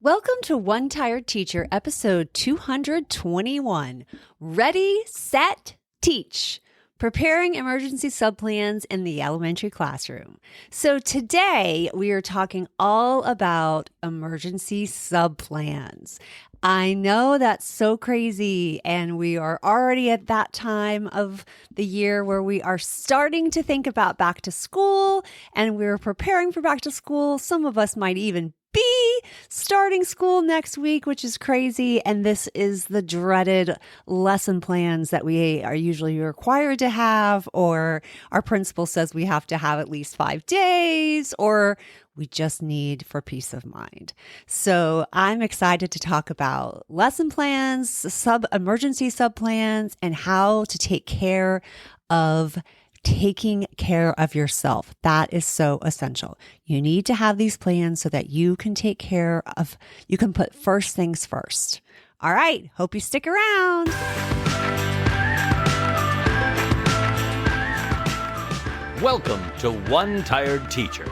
Welcome to One Tired Teacher, episode 221. Ready, set, teach. Preparing emergency subplans in the elementary classroom. So today we are talking all about emergency subplans. I know that's so crazy, and we are already at that time of the year where we are starting to think about back to school, and we're preparing for back to school. Some of us might even be starting school next week, which is crazy. And this is the dreaded lesson plans that we are usually required to have, or our principal says we have to have at least 5 days, or we just need for peace of mind. So I'm excited to talk about lesson plans, emergency subplans, and how to take care of taking care of yourself. That is so essential. You need to have these plans so that you can you can put first things first. All right. Hope you stick around. Welcome to One Tired Teacher.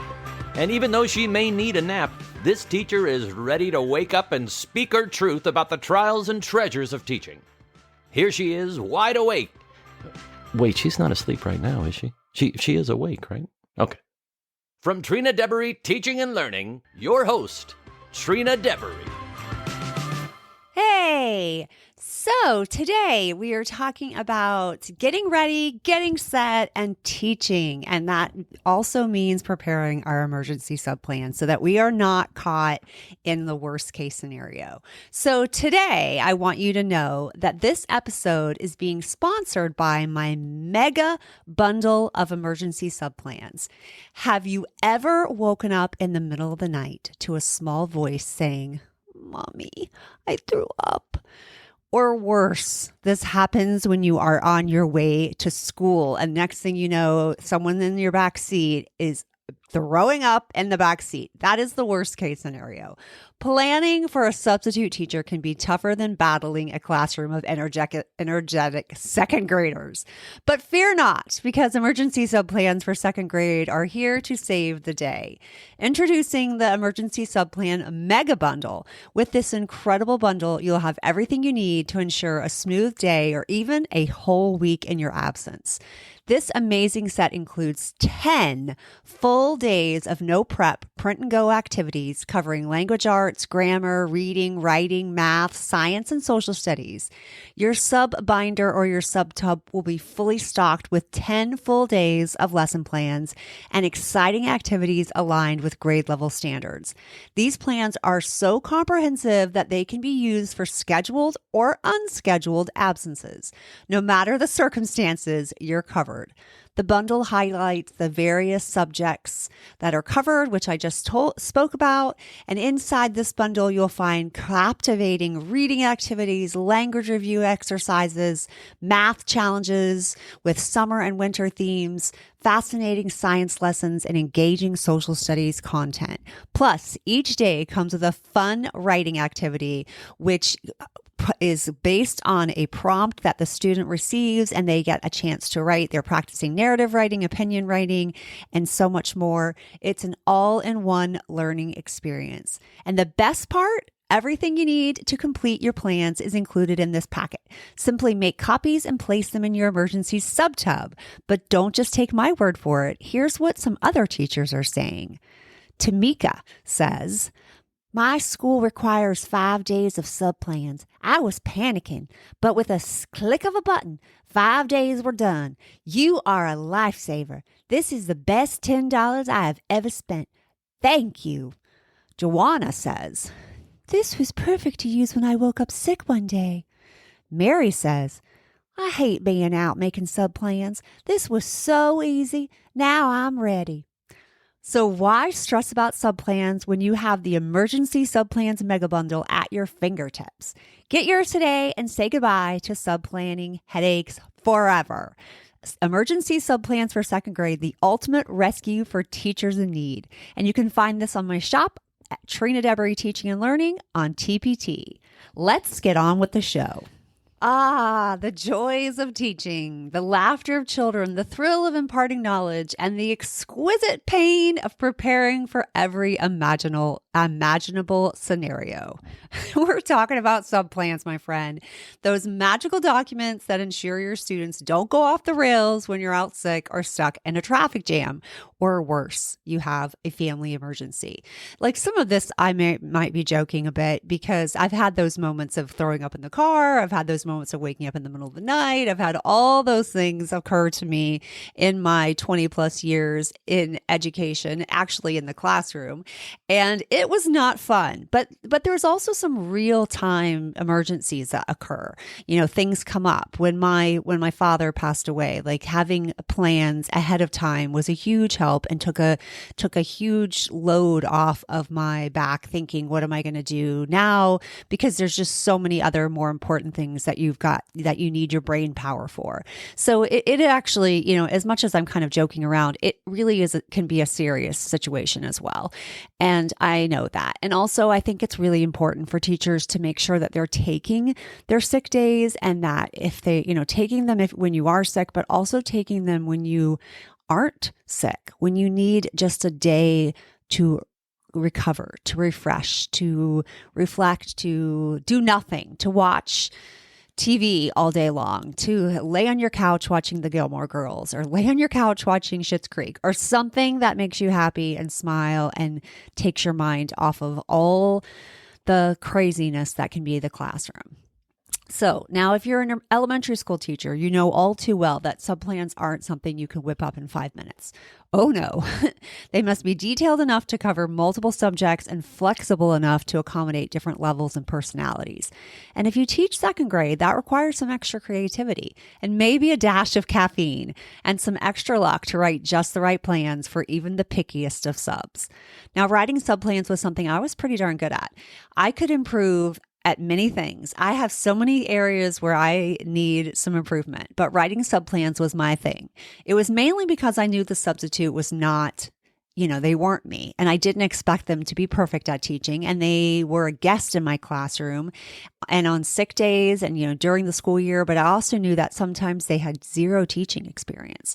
And even though she may need a nap, this teacher is ready to wake up and speak her truth about the trials and treasures of teaching. Here she is, wide awake. Wait, she's not asleep right now, is she? She is awake, right? Okay. From Trina Debery Teaching and Learning, your host, Trina Debery. Hey! So today we are talking about getting ready, getting set, and teaching. And that also means preparing our emergency subplan so that we are not caught in the worst case scenario. So today I want you to know that this episode is being sponsored by my mega bundle of emergency subplans. Have you ever woken up in the middle of the night to a small voice saying, "Mommy, I threw up"? Or worse, this happens when you are on your way to school, and next thing you know, someone in your back seat is throwing up in the back seat. That is the worst case scenario. Planning for a substitute teacher can be tougher than battling a classroom of energetic second graders. But fear not, because emergency subplans for second grade are here to save the day. Introducing the emergency subplan mega bundle. With this incredible bundle, you'll have everything you need to ensure a smooth day or even a whole week in your absence. This amazing set includes 10 full days of no prep, print and go activities covering language arts, grammar, reading, writing, math, science, and social studies. Your sub binder or your sub tub will be fully stocked with 10 full days of lesson plans and exciting activities aligned with grade level standards. These plans are so comprehensive that they can be used for scheduled or unscheduled absences. No matter the circumstances, you're covered. The bundle highlights the various subjects that are covered, which I just spoke about. And inside this bundle, you'll find captivating reading activities, language review exercises, math challenges with summer and winter themes, fascinating science lessons, and engaging social studies content. Plus, each day comes with a fun writing activity, which is based on a prompt that the student receives, and they get a chance to write. They're practicing narrative writing, opinion writing, and so much more. It's an all-in-one learning experience. And the best part, everything you need to complete your plans is included in this packet. Simply make copies and place them in your emergency subtub. But don't just take my word for it. Here's what some other teachers are saying. Tamika says, "My school requires 5 days of subplans. I was panicking, but with a click of a button, 5 days were done. You are a lifesaver. This is the best $10 I have ever spent. Thank you." Joanna says, "This was perfect to use when I woke up sick one day." Mary says, "I hate being out making subplans. This was so easy. Now I'm ready." So why stress about subplans when you have the emergency subplans mega bundle at your fingertips? Get yours today and say goodbye to subplanning headaches forever. Emergency subplans for second grade, the ultimate rescue for teachers in need. And you can find this on my shop at Trina Debery Teaching and Learning on TPT. Let's get on with the show. Ah, the joys of teaching, the laughter of children, the thrill of imparting knowledge, and the exquisite pain of preparing for every imaginable scenario. We're talking about subplans, my friend. Those magical documents that ensure your students don't go off the rails when you're out sick or stuck in a traffic jam, or worse, you have a family emergency. Like some of this, might be joking a bit because I've had those moments of throwing up in the car. I've had those moments of waking up in the middle of the night. I've had all those things occur to me in my 20 plus years in education, actually in the classroom. And it was not fun, but there's also some real time emergencies that occur. You know, things come up. When my father passed away, like having plans ahead of time was a huge help and took a huge load off of my back, thinking, what am I going to do now? Because there's just so many other more important things that you need your brain power for. So it actually, you know, as much as I'm kind of joking around, it really can be a serious situation as well. And I know that. And also I think it's really important for teachers to make sure that they're taking their sick days, and that if they, you know, taking them when you are sick, but also taking them when you aren't sick, when you need just a day to recover, to refresh, to reflect, to do nothing, to watch TV all day long, to lay on your couch watching the Gilmore Girls, or lay on your couch watching Schitt's Creek, or something that makes you happy and smile and takes your mind off of all the craziness that can be the classroom. So now if you're an elementary school teacher, you know all too well that subplans aren't something you can whip up in 5 minutes. Oh no, they must be detailed enough to cover multiple subjects and flexible enough to accommodate different levels and personalities. And if you teach second grade, that requires some extra creativity and maybe a dash of caffeine and some extra luck to write just the right plans for even the pickiest of subs. Now, writing subplans was something I was pretty darn good at. I could improve at many things. I have so many areas where I need some improvement, but writing subplans was my thing. It was mainly because I knew the substitute was not, you know, they weren't me, and I didn't expect them to be perfect at teaching, and they were a guest in my classroom and on sick days and, you know, during the school year, but I also knew that sometimes they had zero teaching experience.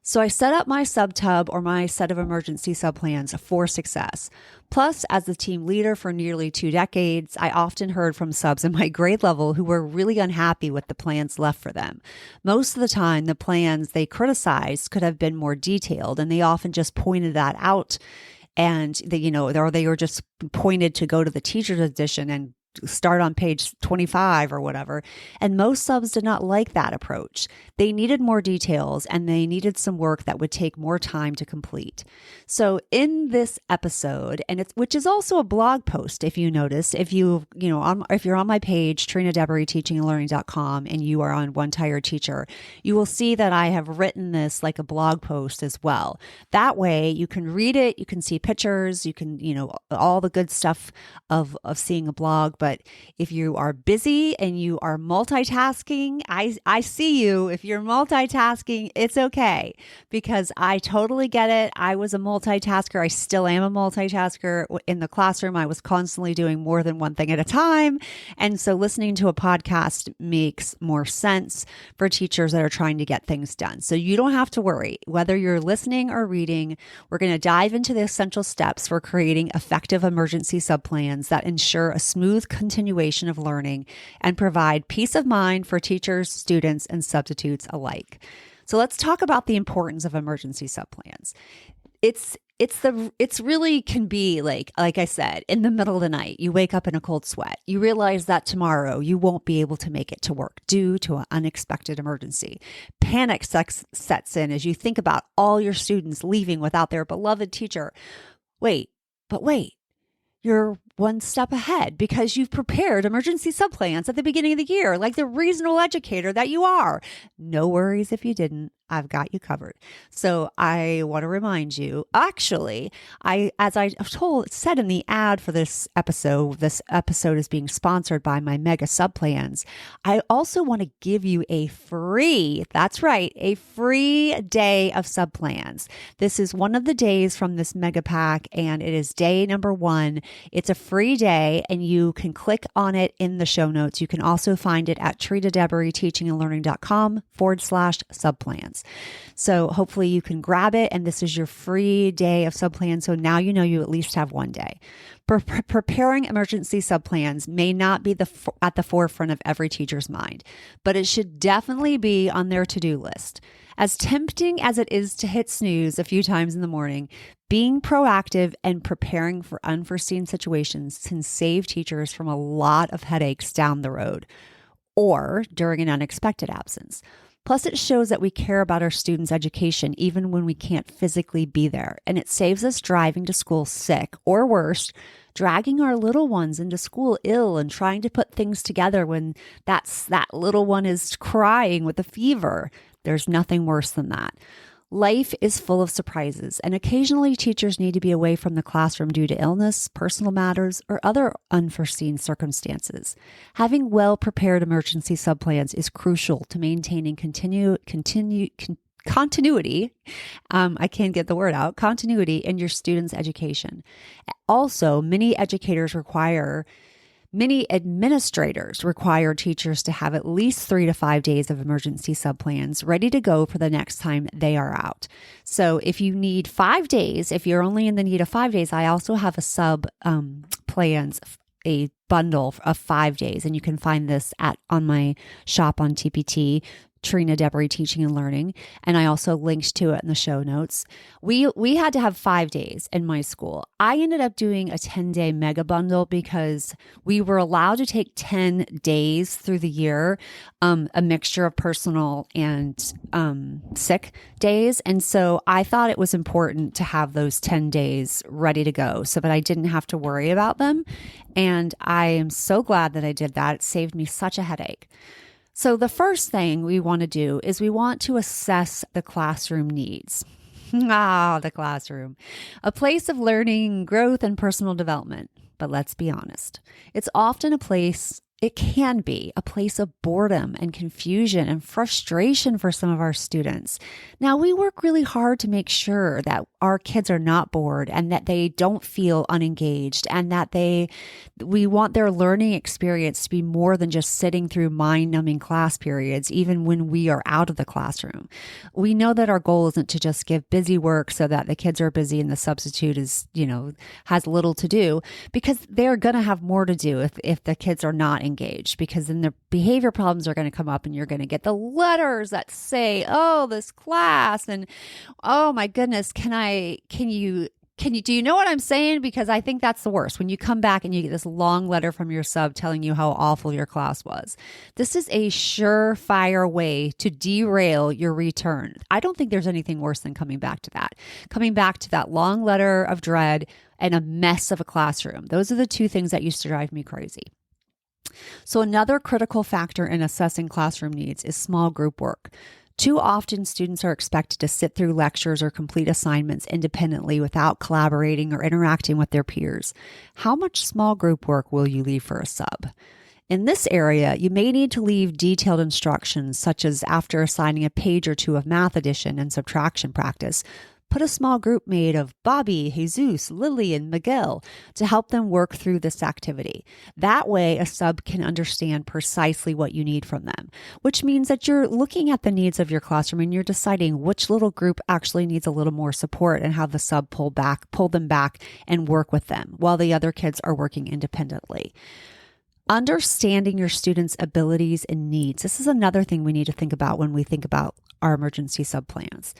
So I set up my subtub, or my set of emergency subplans, for success. Plus, as the team leader for nearly 2 decades, I often heard from subs in my grade level who were really unhappy with the plans left for them. Most of the time, the plans they criticized could have been more detailed, and they often just pointed that out. And they, you know, or they were just pointed to go to the teacher's edition and start on page 25 or whatever. And most subs did not like that approach. They needed more details, and they needed some work that would take more time to complete. So in this episode, and which is also a blog post, if you notice, if you're on my page, TrinaDebery.teachingandlearning.com, and you are on One Tired Teacher, you will see that I have written this like a blog post as well. That way you can read it, you can see pictures, you can, you know, all the good stuff of seeing a blog. But if you are busy and you are multitasking, I see you. If you're multitasking, it's okay, because I totally get it. I was a multitasker. I still am a multitasker. In the classroom, I was constantly doing more than one thing at a time. And so listening to a podcast makes more sense for teachers that are trying to get things done. So you don't have to worry. Whether you're listening or reading, we're going to dive into the essential steps for creating effective emergency subplans that ensure a smooth continuation of learning and provide peace of mind for teachers, students, and substitutes alike. So let's talk about the importance of emergency subplans. It's really can be like I said, in the middle of the night, you wake up in a cold sweat. You realize that tomorrow you won't be able to make it to work due to an unexpected emergency. Panic sets in as you think about all your students leaving without their beloved teacher. Wait, you're one step ahead because you've prepared emergency subplans at the beginning of the year, like the reasonable educator that you are. No worries if you didn't. I've got you covered. So I want to remind you, actually, as I said in the ad for this episode is being sponsored by my mega sub plans. I also want to give you a free day of sub plans. This is one of the days from this mega pack, and it is day number 1. It's a free day, and you can click on it in the show notes. You can also find it at trinadeburyteachingandlearning.com/subplans. So hopefully you can grab it, and this is your free day of subplans. So now you know you at least have one day. Preparing emergency subplans may not be at the forefront of every teacher's mind, but it should definitely be on their to-do list. As tempting as it is to hit snooze a few times in the morning, being proactive and preparing for unforeseen situations can save teachers from a lot of headaches down the road or during an unexpected absence. Plus, it shows that we care about our students' education even when we can't physically be there. And it saves us driving to school sick or worse, dragging our little ones into school ill and trying to put things together when that little one is crying with a fever. There's nothing worse than that. Life is full of surprises, and occasionally teachers need to be away from the classroom due to illness, personal matters, or other unforeseen circumstances. Having well-prepared emergency subplans is crucial to maintaining continuity. I can't get the word out. Continuity in your students' education. Also, many administrators require teachers to have at least 3 to 5 days of emergency subplans ready to go for the next time they are out. So if you need 5 days, if you're only in the need of 5 days, I also have a bundle of 5 days, and you can find this on my shop on TPT. Trina Debury Teaching and Learning, and I also linked to it in the show notes. We had to have 5 days in my school. I ended up doing a 10-day mega bundle because we were allowed to take 10 days through the year, a mixture of personal and sick days. And so I thought it was important to have those 10 days ready to go so that I didn't have to worry about them. And I am so glad that I did that. It saved me such a headache. So the first thing we want to do is we want to assess the classroom needs. The classroom, a place of learning, growth, and personal development. But let's be honest, it can be a place of boredom and confusion and frustration for some of our students. Now, we work really hard to make sure that our kids are not bored and that they don't feel unengaged, and that we want their learning experience to be more than just sitting through mind-numbing class periods, even when we are out of the classroom. We know that our goal isn't to just give busy work so that the kids are busy and the substitute has little to do, because they're going to have more to do if the kids are not engaged, because then their behavior problems are going to come up and you're going to get the letters that say, oh, this class, and oh my goodness, do you know what I'm saying? Because I think that's the worst, when you come back and you get this long letter from your sub telling you how awful your class was. This is a surefire way to derail your return. I don't think there's anything worse than coming back to that long letter of dread and a mess of a classroom. Those are the two things that used to drive me crazy. So another critical factor in assessing classroom needs is small group work. Too often, students are expected to sit through lectures or complete assignments independently without collaborating or interacting with their peers. How much small group work will you leave for a sub? In this area, you may need to leave detailed instructions, such as after assigning a page or two of math addition and subtraction practice, put a small group made of Bobby, Jesus, Lily, and Miguel to help them work through this activity. That way, a sub can understand precisely what you need from them, which means that you're looking at the needs of your classroom and you're deciding which little group actually needs a little more support, and have the sub pull them back and work with them while the other kids are working independently. Understanding your students' abilities and needs. This is another thing we need to think about when we think about our emergency sub plans.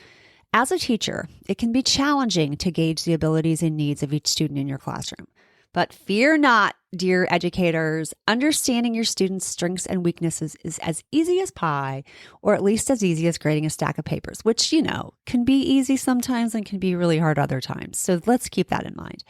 As a teacher, it can be challenging to gauge the abilities and needs of each student in your classroom. But fear not, dear educators. Understanding your students' strengths and weaknesses is as easy as pie, or at least as easy as grading a stack of papers, which, can be easy sometimes and can be really hard other times. So let's keep that in mind.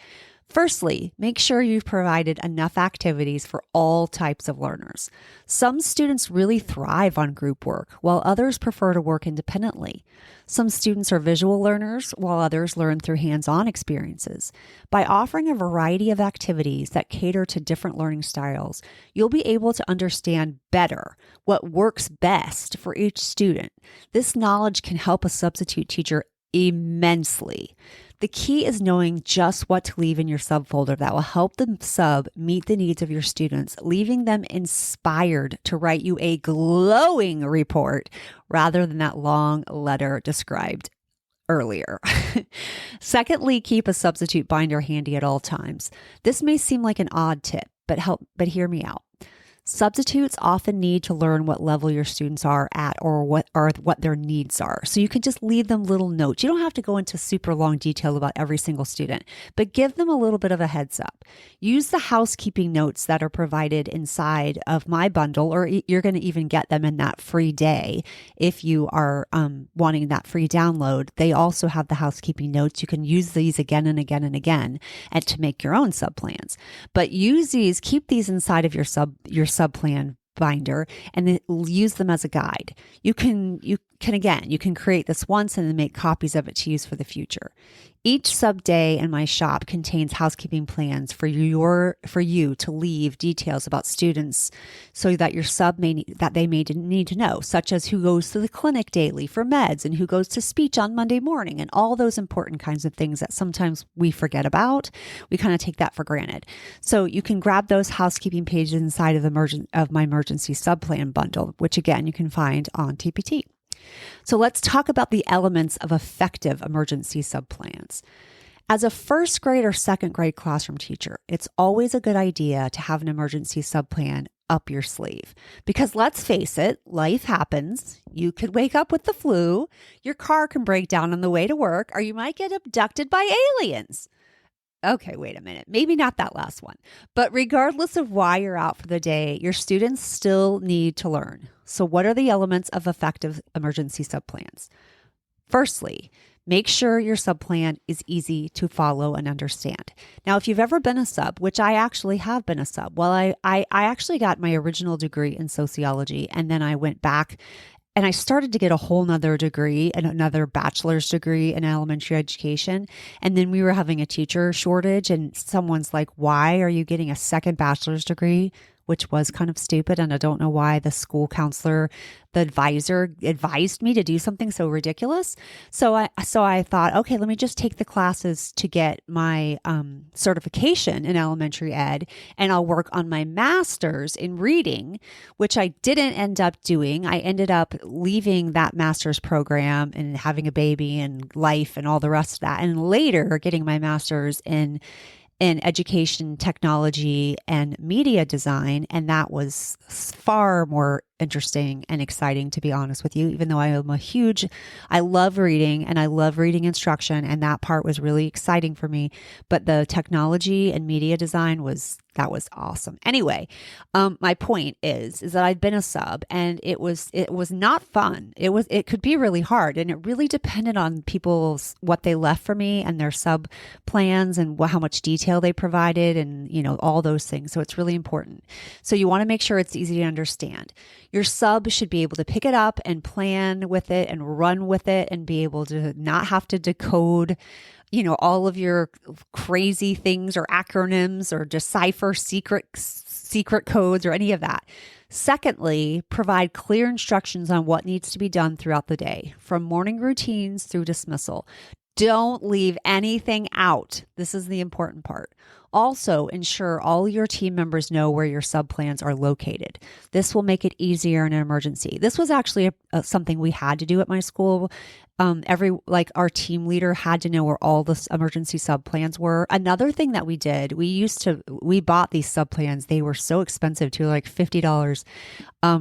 Firstly, make sure you've provided enough activities for all types of learners. Some students really thrive on group work, while others prefer to work independently. Some students are visual learners, while others learn through hands-on experiences. By offering a variety of activities that cater to different learning styles, you'll be able to understand better what works best for each student. This knowledge can help a substitute teacher immensely. The key is knowing just what to leave in your subfolder that will help the sub meet the needs of your students, leaving them inspired to write you a glowing report rather than that long letter described earlier. Secondly, keep a substitute binder handy at all times. This may seem like an odd tip, but hear me out. Substitutes often need to learn what level your students are at or what their needs are. So you can just leave them little notes. You don't have to go into super long detail about every single student, but give them a little bit of a heads up. Use the housekeeping notes that are provided inside of my bundle, or you're going to even get them in that free day. If you are wanting that free download, they also have the housekeeping notes. You can use these again and again and again and to make your own sub plans. But keep these inside of your subplan binder and then use them as a guide. You can create this once and then make copies of it to use for the future. Each sub day in my shop contains housekeeping plans for you to leave details about students so that your sub may need to know, such as who goes to the clinic daily for meds and who goes to speech on Monday morning and all those important kinds of things that sometimes we forget about. We kind of take that for granted. So you can grab those housekeeping pages inside of my emergency sub plan bundle, which again you can find on TPT. So let's talk about the elements of effective emergency subplans. As a first grade or second grade classroom teacher, it's always a good idea to have an emergency subplan up your sleeve. Because let's face it, life happens. You could wake up with the flu, your car can break down on the way to work, or you might get abducted by aliens. Okay, wait a minute. Maybe not that last one. But regardless of why you're out for the day, your students still need to learn. So what are the elements of effective emergency subplans? Firstly, make sure your subplan is easy to follow and understand. Now, if you've ever been a sub, which I actually have been a sub, well, I actually got my original degree in sociology, and then I went back and I started to get a whole nother degree and another bachelor's degree in elementary education. And then we were having a teacher shortage and someone's like, why are you getting a second bachelor's degree? Which was kind of stupid. And I don't know why the school counselor, the advisor advised me to do something so ridiculous. So I thought, okay, let me just take the classes to get my certification in elementary ed, and I'll work on my master's in reading, which I didn't end up doing. I ended up leaving that master's program and having a baby and life and all the rest of that. And later getting my master's in education, technology, and media design. And that was far more interesting and exciting, to be honest with you, even though I love reading and I love reading instruction. And that part was really exciting for me. But the technology and media design was awesome. Anyway, my point is that I'd been a sub and it was not fun. It could be really hard, and it really depended on what they left for me and their sub plans and how much detail they provided and, all those things. So it's really important. So you want to make sure it's easy to understand. Your sub should be able to pick it up and plan with it and run with it and be able to not have to decode all of your crazy things or acronyms or decipher secret codes or any of that. Secondly, provide clear instructions on what needs to be done throughout the day, from morning routines through dismissal. Don't leave anything out. This is the important part. Also, ensure all your team members know where your subplans are located. This will make it easier in an emergency. This was actually something we had to do at my school. Our team leader had to know where all the emergency subplans were. Another thing that we did, we bought these subplans. They were so expensive too, like $50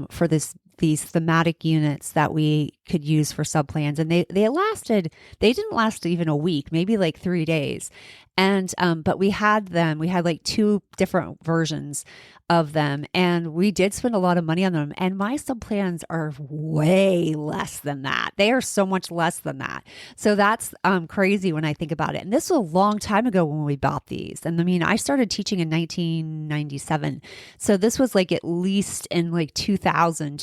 for these thematic units that we could use for subplans. And they didn't last even a week, maybe like 3 days. And, but we had like two different versions of them, and we did spend a lot of money on them. And my sub plans are way less than that. They are so much less than that. So that's crazy when I think about it. And this was a long time ago when we bought these. And I mean, I started teaching in 1997. So this was like at least in like 2000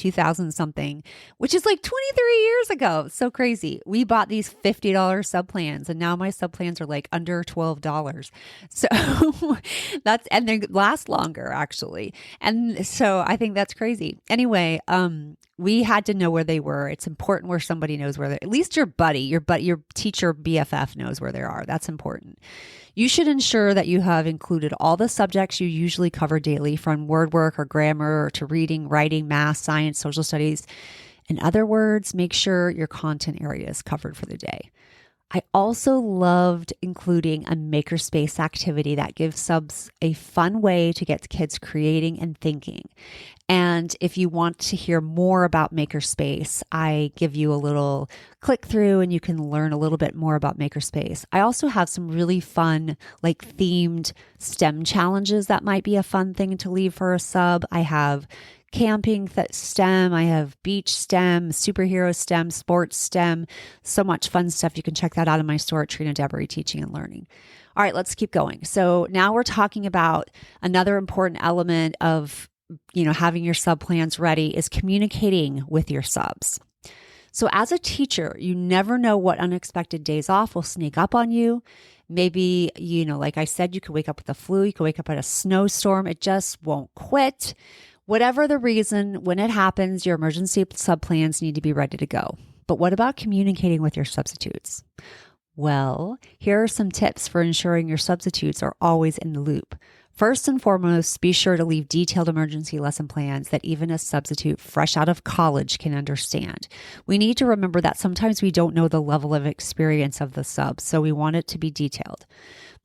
something, which is like 23 years ago. So crazy. We bought these $50 sub plans, and now my sub plans are like under $12. So and they last longer actually. And so I think that's crazy. Anyway, we had to know where they were. It's important where somebody knows where at least your teacher BFF knows where they are. That's important. You should ensure that you have included all the subjects you usually cover daily, from word work or grammar to reading, writing, math, science, social studies. In other words, make sure your content area is covered for the day. I also loved including a makerspace activity that gives subs a fun way to get kids creating and thinking. And if you want to hear more about makerspace, I give you a little click through and you can learn a little bit more about makerspace. I also have some really fun, like themed STEM challenges that might be a fun thing to leave for a sub. I have camping STEM, I have beach STEM, superhero STEM, sports STEM, so much fun stuff. You can check that out in my store at Trina Debery Teaching and Learning. All right, let's keep going. So now we're talking about another important element of, having your sub plans ready is communicating with your subs. So as a teacher, you never know what unexpected days off will sneak up on you. Maybe, like I said, you could wake up with the flu, you could wake up at a snowstorm, it just won't quit. Whatever the reason, when it happens, your emergency sub plans need to be ready to go. But what about communicating with your substitutes? Well, here are some tips for ensuring your substitutes are always in the loop. First and foremost, be sure to leave detailed emergency lesson plans that even a substitute fresh out of college can understand. We need to remember that sometimes we don't know the level of experience of the sub, so we want it to be detailed.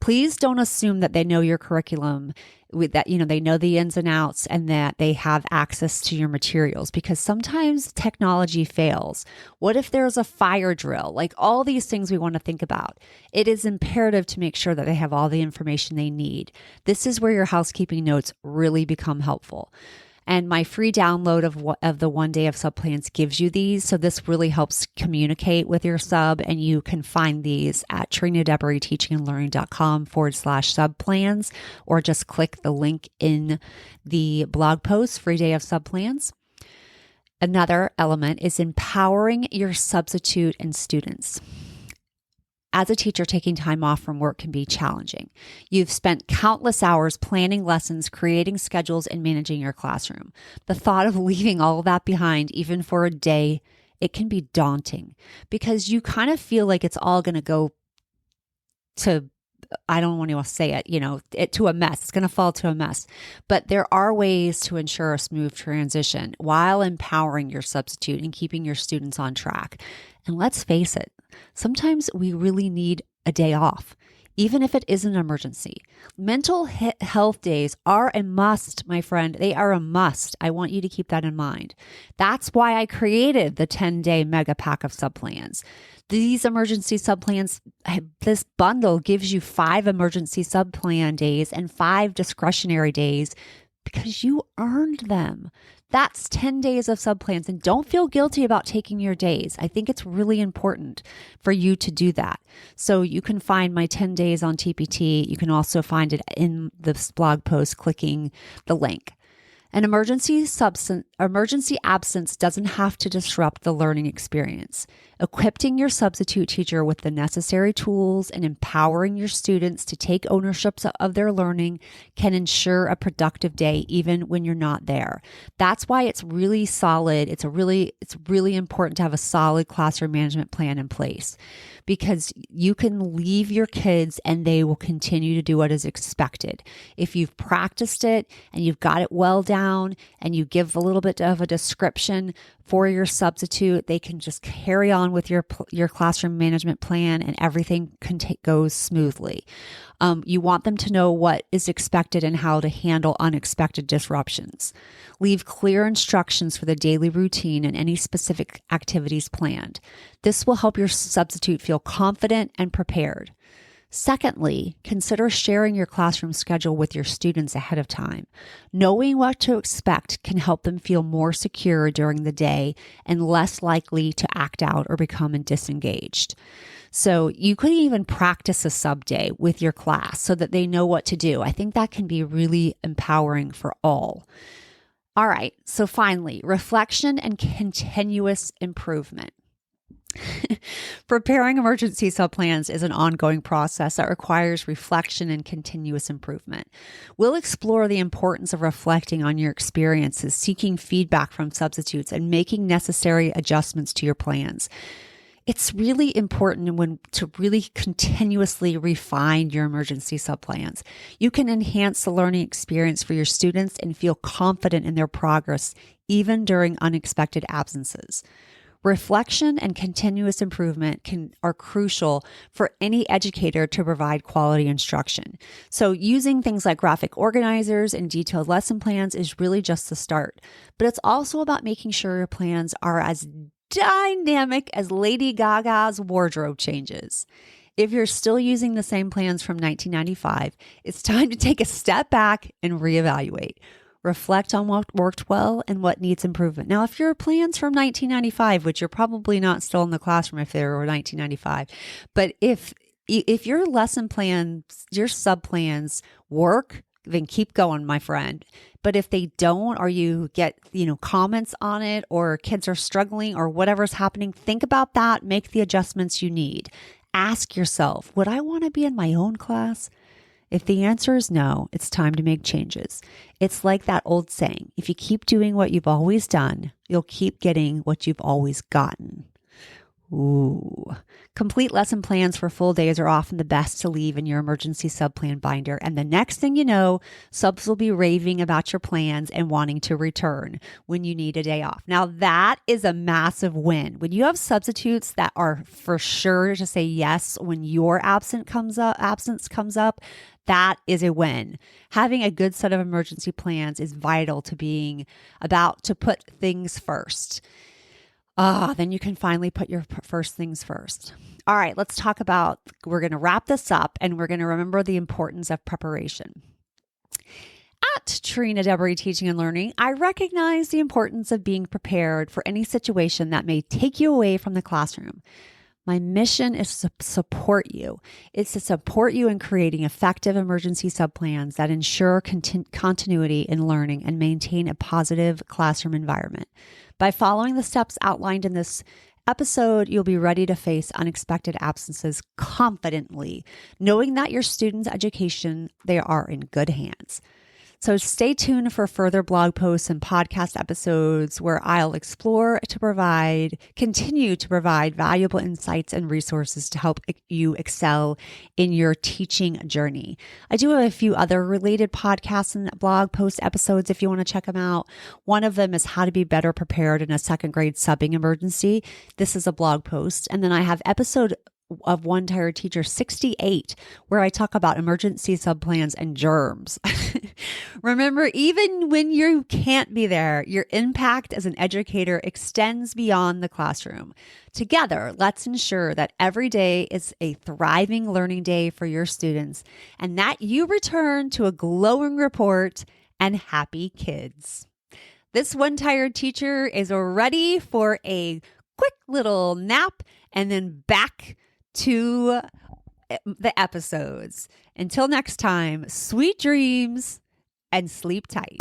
Please don't assume that they know your curriculum, that they know the ins and outs and that they have access to your materials, because sometimes technology fails. What if there's a fire drill? Like all these things we want to think about. It is imperative to make sure that they have all the information they need. This is where your housekeeping notes really become helpful. And my free download of the 1 day of sub plans gives you these. So this really helps communicate with your sub. And you can find these at trinadeberyteachingandlearning.com/sub plans, or just click the link in the blog post, free day of sub plans. Another element is empowering your substitute and students. As a teacher, taking time off from work can be challenging. You've spent countless hours planning lessons, creating schedules, and managing your classroom. The thought of leaving all of that behind, even for a day, it can be daunting because you kind of feel like it's all going to go to, I don't want to say it, to a mess. It's going to fall to a mess. But there are ways to ensure a smooth transition while empowering your substitute and keeping your students on track. And let's face it, sometimes we really need a day off, even if it is an emergency. Mental health days are a must, my friend. They are a must. I want you to keep that in mind. That's why I created the 10-day mega pack of subplans. These emergency subplans, this bundle gives you 5 emergency subplan days and 5 discretionary days because you earned them. That's 10 days of subplans, and don't feel guilty about taking your days. I think it's really important for you to do that. So you can find my 10 days on TPT. You can also find it in this blog post, clicking the link. An emergency absence doesn't have to disrupt the learning experience. Equipping your substitute teacher with the necessary tools and empowering your students to take ownership of their learning can ensure a productive day even when you're not there. That's why it's really solid. It's really important to have a solid classroom management plan in place, because you can leave your kids and they will continue to do what is expected. If you've practiced it and you've got it well down and you give a little bit of a description for your substitute, they can just carry on with your classroom management plan and everything goes smoothly. You want them to know what is expected and how to handle unexpected disruptions. Leave clear instructions for the daily routine and any specific activities planned. This will help your substitute feel confident and prepared. Secondly, consider sharing your classroom schedule with your students ahead of time. Knowing what to expect can help them feel more secure during the day and less likely to act out or become disengaged. So you could even practice a sub day with your class so that they know what to do. I think that can be really empowering for all. All right, so finally, reflection and continuous improvement. Preparing emergency subplans is an ongoing process that requires reflection and continuous improvement. We'll explore the importance of reflecting on your experiences, seeking feedback from substitutes, and making necessary adjustments to your plans. It's really important to really continuously refine your emergency subplans. You can enhance the learning experience for your students and feel confident in their progress, even during unexpected absences. Reflection and continuous improvement are crucial for any educator to provide quality instruction. So using things like graphic organizers and detailed lesson plans is really just the start. But it's also about making sure your plans are as dynamic as Lady Gaga's wardrobe changes. If you're still using the same plans from 1995, it's time to take a step back and reevaluate. Reflect on what worked well and what needs improvement. Now, if your plans from 1995, which you're probably not still in the classroom if they were 1995, but if your lesson plans, your sub plans work, then keep going, my friend. But if they don't, or you get, comments on it, or kids are struggling, or whatever's happening, think about that. Make the adjustments you need. Ask yourself, would I want to be in my own class? If the answer is no, it's time to make changes. It's like that old saying, if you keep doing what you've always done, you'll keep getting what you've always gotten. Ooh. Complete lesson plans for full days are often the best to leave in your emergency subplan binder. And the next thing you know, subs will be raving about your plans and wanting to return when you need a day off. Now that is a massive win. When you have substitutes that are for sure to say yes when your absence comes up, that is a win. Having a good set of emergency plans is vital to being about to put things first. Then you can finally put your first things first. All right, let's talk about, we're going to wrap this up and we're going to remember the importance of preparation. At Trina Debery Teaching and Learning, I recognize the importance of being prepared for any situation that may take you away from the classroom. My mission is to support you. It's to support you in creating effective emergency subplans that ensure continuity in learning and maintain a positive classroom environment. By following the steps outlined in this episode, you'll be ready to face unexpected absences confidently, knowing that your students' education, they are in good hands. So stay tuned for further blog posts and podcast episodes where I'll continue to provide valuable insights and resources to help you excel in your teaching journey. I do have a few other related podcasts and blog post episodes if you want to check them out. One of them is how to be better prepared in a second grade subbing emergency. This is a blog post. And then I have episode of One Tired Teacher 68, where I talk about emergency subplans and germs. Remember, even when you can't be there, your impact as an educator extends beyond the classroom. Together, let's ensure that every day is a thriving learning day for your students and that you return to a glowing report and happy kids. This One Tired Teacher is ready for a quick little nap and then back to the episodes. Until next time, sweet dreams and sleep tight.